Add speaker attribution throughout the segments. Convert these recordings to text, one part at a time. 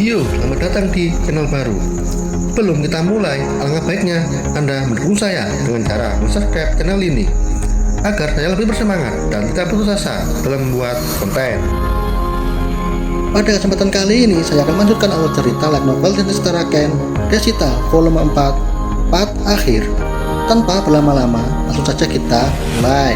Speaker 1: Yo, selamat datang di channel baru. Sebelum kita mulai, alangkah baiknya Anda mendukung saya dengan cara subscribe channel ini agar saya lebih bersemangat dan tidak putus asa dalam membuat konten.
Speaker 2: Pada kesempatan kali ini, saya akan melanjutkan alur cerita light novel Dentista Raken, Desita, volume 4, part akhir. Tanpa berlama-lama, langsung saja kita mulai.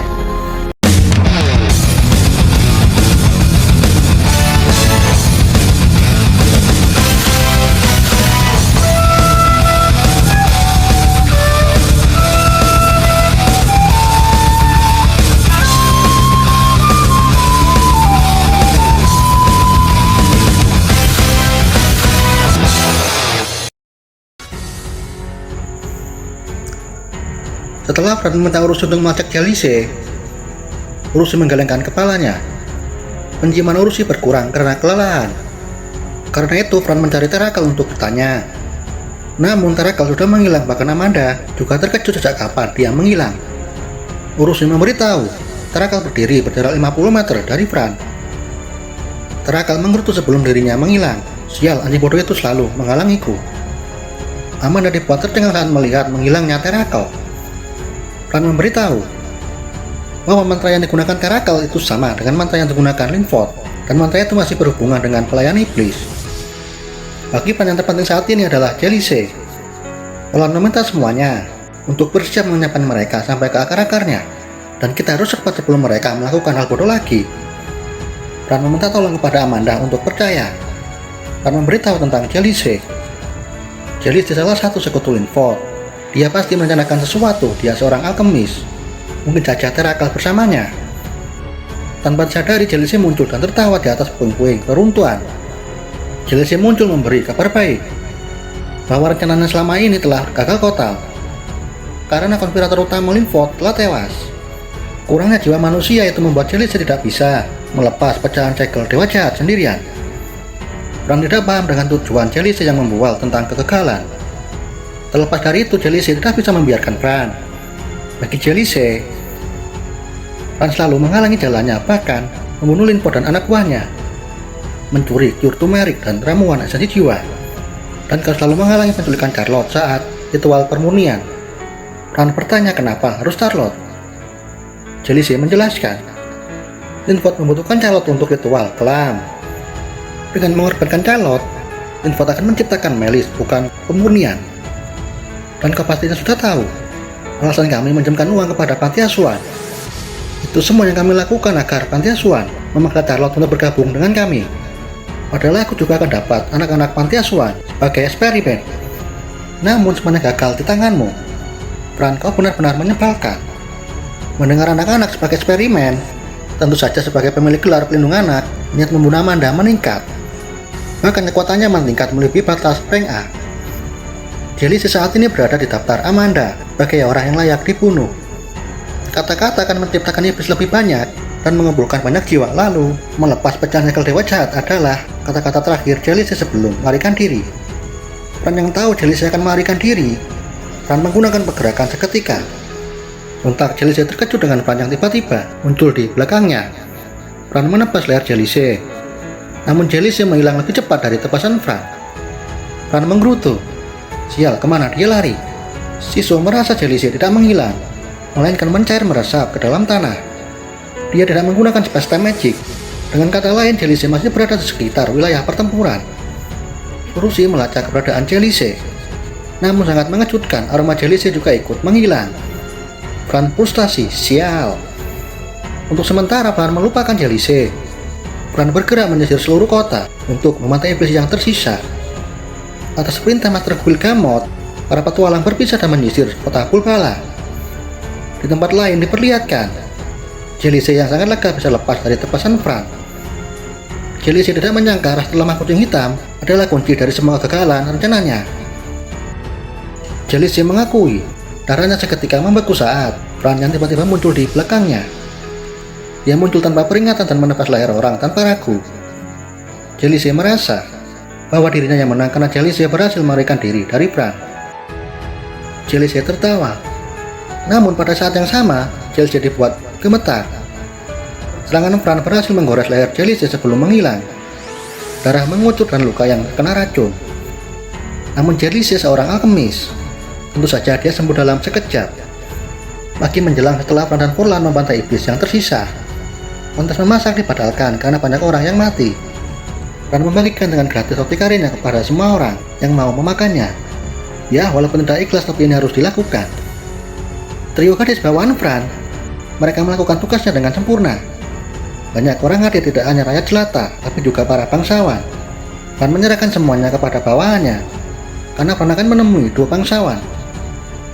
Speaker 2: Setelah Fran meminta Urusi untuk melacak Jelise, Urusi menggelengkan kepalanya. Penciuman Urusi berkurang karena kelelahan. Karena itu Fran mencari Terakal untuk bertanya. Namun Terakal sudah menghilang, bahkan Amanda juga terkejut sejak kapan dia menghilang. Urusi memberitahu Terakal berdiri berjarak 50 meter dari Fran. Terakal menggerutu sebelum dirinya menghilang. Sial, anjing bodoh itu selalu menghalangiku. Amanda dibuat tercengang saat melihat menghilangnya Terakal. Fran memberitahu bahwa mantra yang digunakan Terakal itu sama dengan mantra yang digunakan Linford, dan mantra itu masih berhubungan dengan pelayan iblis. Bagi Fran yang terpenting saat ini adalah Jelise. Fran meminta semuanya untuk bersiap menyiapkan mereka sampai ke akar-akarnya, dan kita harus cepat sebelum mereka melakukan hal bodoh lagi. Fran meminta tolong kepada Amanda untuk percaya. Fran memberitahu tentang Jelise. Jelise salah satu sekutu Linford. Dia pasti merencanakan sesuatu. Dia seorang alkemis. Mungkin saja Terakal bersamanya. Tanpa disadari, Jelise muncul dan tertawa di atas puing-puing reruntuhan. Jelise muncul memberi kabar baik bahwa rencananya selama ini telah gagal total karena konspirator utama Linford telah tewas. Kurangnya jiwa manusia itu membuat Jelise tidak bisa melepas pecahan segel dewa jahat sendirian. Fran tidak paham dengan tujuan Jelise yang membual tentang kegagalan. Terlepas dari itu, Jelise tidak bisa membiarkan Fran. Bagi Jelise, Fran selalu menghalangi jalannya, bahkan membunuh Linford dan anak buahnya, mencuri cure turmeric dan ramuan esensi jiwa, dan kau selalu menghalangi penculikan Charlotte saat ritual permurnian. Fran bertanya kenapa harus Charlotte. Jelise menjelaskan, Linford membutuhkan Charlotte untuk ritual kelam. Dengan mengorbankan Charlotte, Linford akan menciptakan Melis, bukan pemurnian. Dan kau pastinya sudah tahu alasan kami menjamkan uang kepada panti asuhan. Itu semua yang kami lakukan agar panti asuhan memaksa Charlotte untuk bergabung dengan kami. Padahal aku juga akan dapat anak-anak panti asuhan sebagai eksperimen. Namun semuanya gagal di tanganmu. Fran, kau benar-benar menyebalkan. Mendengar anak-anak sebagai eksperimen, tentu saja sebagai pemilik gelar pelindung anak, niat membunuh Amanda meningkat. Bahkan kekuatannya meningkat melebihi batas rank A. Jelise saat ini berada di daftar Amanda sebagai orang yang layak dibunuh. Kata-kata akan menciptakan iblis lebih banyak dan mengumpulkan banyak jiwa, lalu melepas pecahan segel dewa jahat adalah kata-kata terakhir Jelise sebelum melarikan diri. Fran yang tahu Jelise akan melarikan diri, Fran menggunakan pergerakan seketika. Sontak Jelise terkejut dengan Fran yang tiba-tiba muncul di belakangnya. Fran menebas leher Jelise, namun Jelise menghilang lebih cepat dari tebasan Fran. Fran menggerutu. Sial, kemana dia lari? Siso merasa Jelise tidak menghilang, melainkan mencair meresap ke dalam tanah. Dia tidak menggunakan space time magic. Dengan kata lain, Jelise masih berada di sekitar wilayah pertempuran. Urusi melacak keberadaan Jelise, namun sangat mengejutkan, aroma Jelise juga ikut menghilang. Fran frustasi. Sial. Untuk sementara Fran melupakan Jelise. Fran bergerak menyisir seluruh kota untuk memantai iblis yang tersisa. Atas perintah Master Guilgamot, para petualang berpisah dan menyisir kota Bulbala. Di tempat lain diperlihatkan Jelise yang sangat lega bisa lepas dari tebasan Fran. Jelise tidak menyangka ras lemah kucing hitam adalah kunci dari semua kegagalan rencananya. Jelise mengakui darahnya seketika membeku saat Fran yang tiba-tiba muncul di belakangnya. Dia muncul tanpa peringatan dan menebas leher orang tanpa ragu. Jelise merasa bahwa dirinya yang menang karena Jelise berhasil melarikan diri dari Fran. Jelise tertawa. Namun pada saat yang sama, Jelise dibuat gemetar. Serangan Fran berhasil menggores leher Jelise sebelum menghilang. darah mengucur dan luka yang kena racun. Namun Jellice seorang alkemis. Tentu saja dia sembuh dalam sekejap. Pagi menjelang setelah Fran dan Furlan membantai iblis yang tersisa. Kontes memasak dibatalkan karena banyak orang yang mati. Fran membagikan dengan gratis roti karinya kepada semua orang yang mau memakannya. Ya, walaupun tidak ikhlas, tapi ini harus dilakukan. Trio gadis bawaan Fran, mereka melakukan tugasnya dengan sempurna. Banyak orang hadir, tidak hanya rakyat jelata, tapi juga para bangsawan. Fran menyerahkan semuanya kepada bawahannya, karena Fran akan menemui dua bangsawan.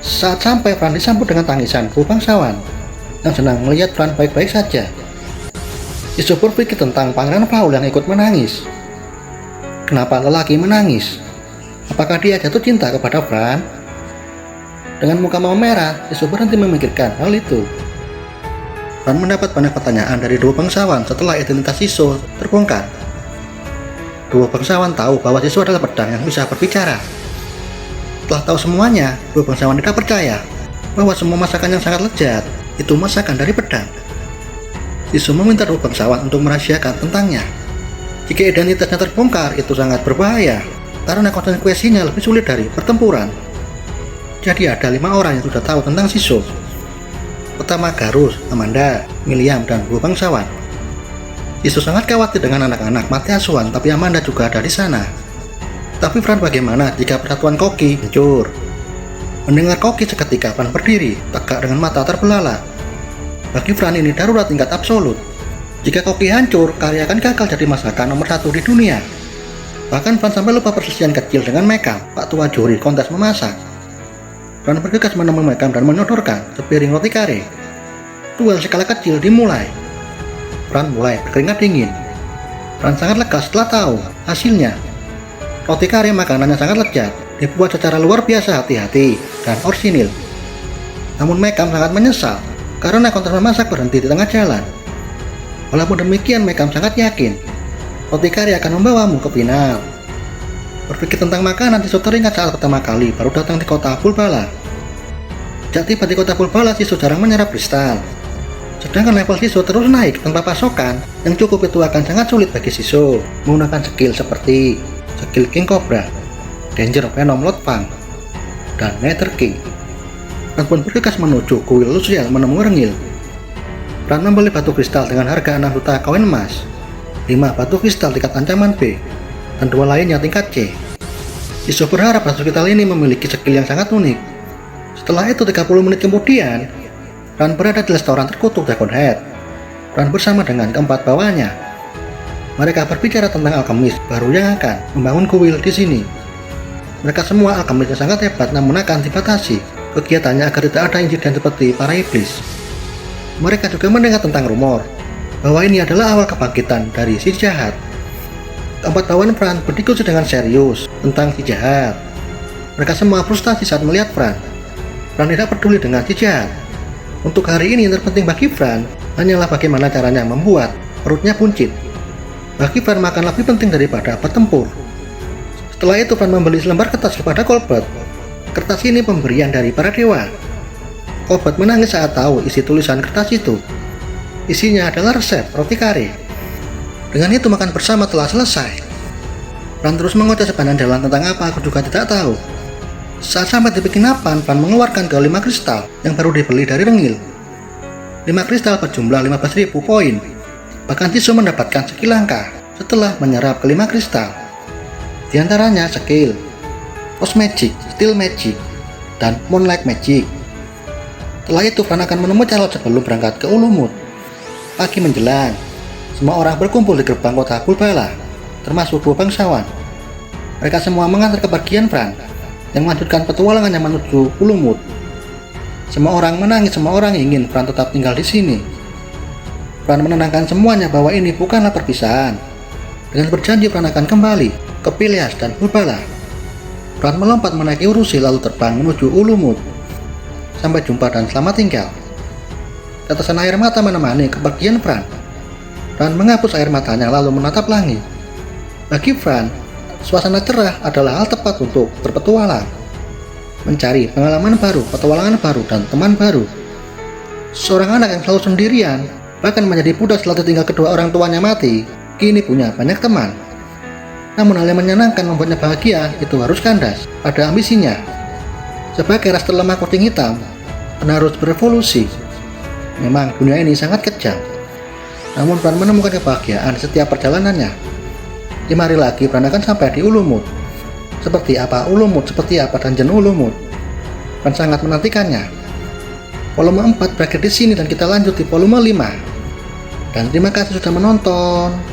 Speaker 2: Saat sampai, Fran disambut dengan tangisan dua bangsawan yang senang melihat Fran baik-baik saja. Isu berpikir tentang Pangeran Paul yang ikut menangis. Kenapa lelaki menangis? Apakah dia jatuh cinta kepada Fran? Dengan muka memerah, Isu berhenti memikirkan hal itu. Fran mendapat banyak pertanyaan dari dua bangsawan setelah identitas Isu terbongkar. Dua bangsawan tahu bahwa Isu adalah pedang yang bisa berbicara. Setelah tahu semuanya, dua bangsawan tidak percaya bahwa semua masakan yang sangat lezat itu masakan dari pedang. Isu meminta dua bangsawan untuk merahasiakan tentangnya. Jika identitasnya terbongkar, itu sangat berbahaya karena konsekuensinya lebih sulit dari pertempuran. Jadi ada 5 orang yang sudah tahu tentang Siso. Pertama Garus, Amanda, William, dan dua bangsawan. Siso sangat khawatir dengan anak-anak mati asuhan, tapi Amanda juga ada di sana. Tapi Fran, bagaimana jika persatuan Koki hancur? Mendengar Koki, seketika Fran berdiri, tegak dengan mata terbelalak. Bagi Fran ini darurat tingkat absolut. Jika Koki hancur, karya akan gagal jadi masakan nomor 1 di dunia. Bahkan Fran sampai lupa perselisihan kecil dengan Mekam, Pak Tua juri kontes memasak. Fran bergegas menemui Mekam dan menyodorkan sepiring roti kare. Duel skala kecil dimulai. Fran mulai berkeringat dingin. Fran sangat lega setelah tahu hasilnya. Roti kare makanannya sangat lezat, dibuat secara luar biasa hati-hati dan orsinil. Namun Mekam sangat menyesal karena kontes memasak berhenti di tengah jalan. Walaupun demikian, Mekam sangat yakin roti kari akan membawamu ke final. Berpikir tentang makanan, Siso teringat saat pertama kali baru datang di kota Bulbala. Sejak tiba di kota Bulbala, Siso jarang menyerap kristal. Sedangkan level Siso terus naik tanpa pasokan yang cukup, itu akan sangat sulit bagi Siso menggunakan skill seperti skill King Cobra, Danger Venom Lord Fang, dan Nether King. Fran pun bergegas menuju kuil Lucial menemui Rengil. Fran membeli batu kristal dengan harga 6 juta koin emas, 5 batu kristal tingkat ancaman B, dan 2 lainnya tingkat C. Siso berharap batu kristal ini memiliki skill yang sangat unik. Setelah itu 30 menit kemudian, Fran berada di restoran terkutuk Dragonhead. Fran bersama dengan keempat bawahnya. Mereka berbicara tentang alkemis baru yang akan membangun kuil di sini. Mereka semua alkemis yang sangat hebat, namun akan dibatasi kegiatannya agar tidak ada insiden seperti para iblis. Mereka juga mendengar tentang rumor bahwa ini adalah awal kebangkitan dari si jahat. Keempat bawahan Fran berdiskusi dengan serius tentang si jahat. Mereka semua frustasi saat melihat Fran. Fran tidak peduli dengan si jahat. Untuk hari ini yang terpenting bagi Fran hanyalah bagaimana caranya membuat perutnya buncit. Bagi Fran, makan lebih penting daripada bertempur. Setelah itu Fran membeli selembar kertas kepada Colbert. Kertas ini pemberian dari para dewa. Colbert menangis saat tahu isi tulisan kertas itu. Isinya adalah resep roti kare. Dengan itu makan bersama telah selesai. Fran terus mengoceh sepanjang jalan tentang apa aku juga tidak tahu. Saat sampai di penginapan, Fran mengeluarkan ke 5 kristal yang baru dibeli dari Rengil. 5 kristal berjumlah 15.000 poin. Bahkan Siso mendapatkan skill langka setelah menyerap ke 5 kristal. Di antaranya skill Frost Magic, Steel Magic, dan Moonlight Magic. Setelah itu Fran akan menemui calon sebelum berangkat ke Ulumut. Pagi menjelang, semua orang berkumpul di gerbang kota Bulbala, termasuk dua bangsawan. Mereka semua mengantar kepergian Fran yang melanjutkan petualangannya menuju Ulumut. Semua orang menangis, semua orang ingin Fran tetap tinggal di sini. Fran menenangkan semuanya bahwa ini bukanlah perpisahan. Dengan berjanji Fran akan kembali ke Phileas dan Bulbala. Fran melompat menaiki Urusi lalu terbang menuju Ulumut. Sampai jumpa dan selamat tinggal. Tetesan air mata menemani kepergian Fran. Fran menghapus air matanya lalu menatap langit. Bagi Fran, suasana cerah adalah hal tepat untuk berpetualang, mencari pengalaman baru, petualangan baru, dan teman baru. Seorang anak yang selalu sendirian, bahkan menjadi budak setelah ditinggal kedua orang tuanya mati, kini punya banyak teman. Namun hal yang menyenangkan membuatnya bahagia itu harus kandas pada ambisinya. Sebagai ras terlemah kucing hitam, Fran harus berevolusi. Memang dunia ini sangat kejam, namun Fran menemukan kebahagiaan setiap perjalanannya. 5 hari lagi Fran akan sampai di Ulumut. Seperti apa Ulumut, seperti apa Dungeon Ulumut. Fran sangat menantikannya. Volume 4 berakhir di sini dan kita lanjut di volume 5. Dan terima kasih sudah menonton.